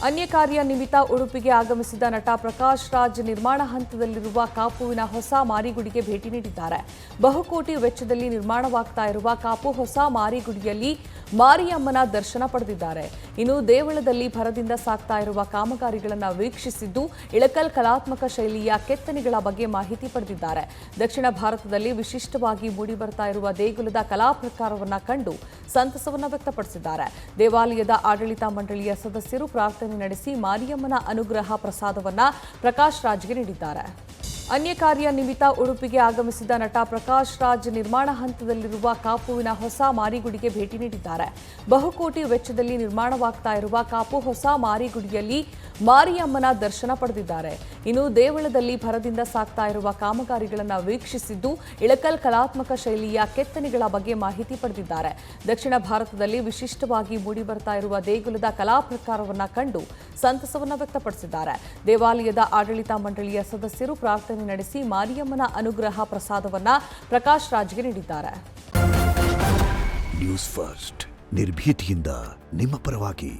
ಅನ್ಯ ಕಾರ್ಯ ನಿಮಿತ್ತ ಉಡುಪಿಗೆ ಆಗಮಿಸಿದ ನಟ ಪ್ರಕಾಶ್ ರಾಜ್ ನಿರ್ಮಾಣ ಹಂತದಲ್ಲಿರುವ ಕಾಪುವಿನ ಹೊಸ ಮಾರಿಗುಡಿಗೆ ಭೇಟಿ ನೀಡಿದ್ದಾರೆ. ಬಹುಕೋಟಿ ವೆಚ್ಚದಲ್ಲಿ ನಿರ್ಮಾಣವಾಗ್ತಾ ಇರುವ ಕಾಪು ಹೊಸ ಮಾರಿಗುಡಿಯಲ್ಲಿ ಮಾರಿಯಮ್ಮನ ದರ್ಶನ ಪಡೆದಿದ್ದಾರೆ. ಇನ್ನು ದೇವಳದಲ್ಲಿ ಭರದಿಂದ ಸಾಗ್ತಾ ಇರುವ ಕಾಮಗಾರಿಗಳನ್ನು ವೀಕ್ಷಿಸಿದ್ದು ಇಳಕಲ್ ಕಲಾತ್ಮಕ ಶೈಲಿಯ ಕೆತ್ತನೆಗಳ ಬಗ್ಗೆ ಮಾಹಿತಿ ಪಡೆದಿದ್ದಾರೆ. ದಕ್ಷಿಣ ಭಾರತದಲ್ಲಿ ವಿಶಿಷ್ಟವಾಗಿ ಮೂಡಿಬರ್ತಾ ಇರುವ ದೇಗುಲದ ಕಲಾ ಪ್ರಕಾರವನ್ನು ಕಂಡು ಸಂತಸವನ್ನು ವ್ಯಕ್ತಪಡಿಸಿದ್ದಾರೆ. ದೇವಾಲಯದ ಆಡಳಿತ ಮಂಡಳಿಯ ಸದಸ್ಯರು ಪ್ರಾರ್ಥನೆ ನಡೆಸಿ ಮಾರಿಯಮ್ಮನ ಅನುಗ್ರಹ ಪ್ರಸಾದವನ್ನು ಪ್ರಕಾಶ್ ರಾಜ್ಗೆ ನೀಡಿದ್ದಾರೆ. ಅನ್ಯ ಕಾರ್ಯ ನಿಮಿತ್ತ ಉಡುಪಿಗೆ ಆಗಮಿಸಿದ ನಟ ಪ್ರಕಾಶ್ ರಾಜ್ ನಿರ್ಮಾಣ ಹಂತದಲ್ಲಿರುವ ಕಾಪುವಿನ ಹೊಸ ಮಾರಿಗುಡಿಗೆ ಭೇಟಿ ನೀಡಿದ್ದಾರೆ. ಬಹುಕೋಟಿ ವೆಚ್ಚದಲ್ಲಿ ನಿರ್ಮಾಣವಾಗ್ತಾ ಇರುವ ಕಾಪು ಹೊಸ ಮಾರಿಗುಡಿಯಲ್ಲಿ ಮಾರಿಯಮ್ಮನ ದರ್ಶನ ಪಡೆದಿದ್ದಾರೆ. ಇನ್ನು ದೇವಳದಲ್ಲಿ ಭರದಿಂದ ಸಾಗ್ತಾ ಇರುವ ಕಾಮಗಾರಿಗಳನ್ನು ವೀಕ್ಷಿಸಿದ್ದು ಇಳಕಲ್ ಕಲಾತ್ಮಕ ಶೈಲಿಯ ಕೆತ್ತನೆಗಳ ಬಗ್ಗೆ ಮಾಹಿತಿ ಪಡೆದಿದ್ದಾರೆ. ದಕ್ಷಿಣ ಭಾರತದಲ್ಲಿ ವಿಶಿಷ್ಟವಾಗಿ ಮೂಡಿಬರ್ತಾ ಇರುವ ದೇಗುಲದ ಕಲಾ ಪ್ರಕಾರವನ್ನು ಕಂಡು ಸಂತಸವನ್ನು ವ್ಯಕ್ತಪಡಿಸಿದ್ದಾರೆ. ದೇವಾಲಯದ ಆಡಳಿತ ಮಂಡಳಿಯ ಸದಸ್ಯರು ಪ್ರಾರ್ಥನೆ ನಡೆಸಿ ಮಾರಿಯಮ್ಮನ ಅನುಗ್ರಹ ಪ್ರಸಾದವನ್ನು ಪ್ರಕಾಶ್ ರಾಜ್ಗೆ ನೀಡಿದ್ದಾರೆ. ನ್ಯೂಸ್ ಫಸ್ಟ್ ನಿರ್ಭೀತಿಯಿಂದ ನಿಮ್ಮ ಪರವಾಗಿ.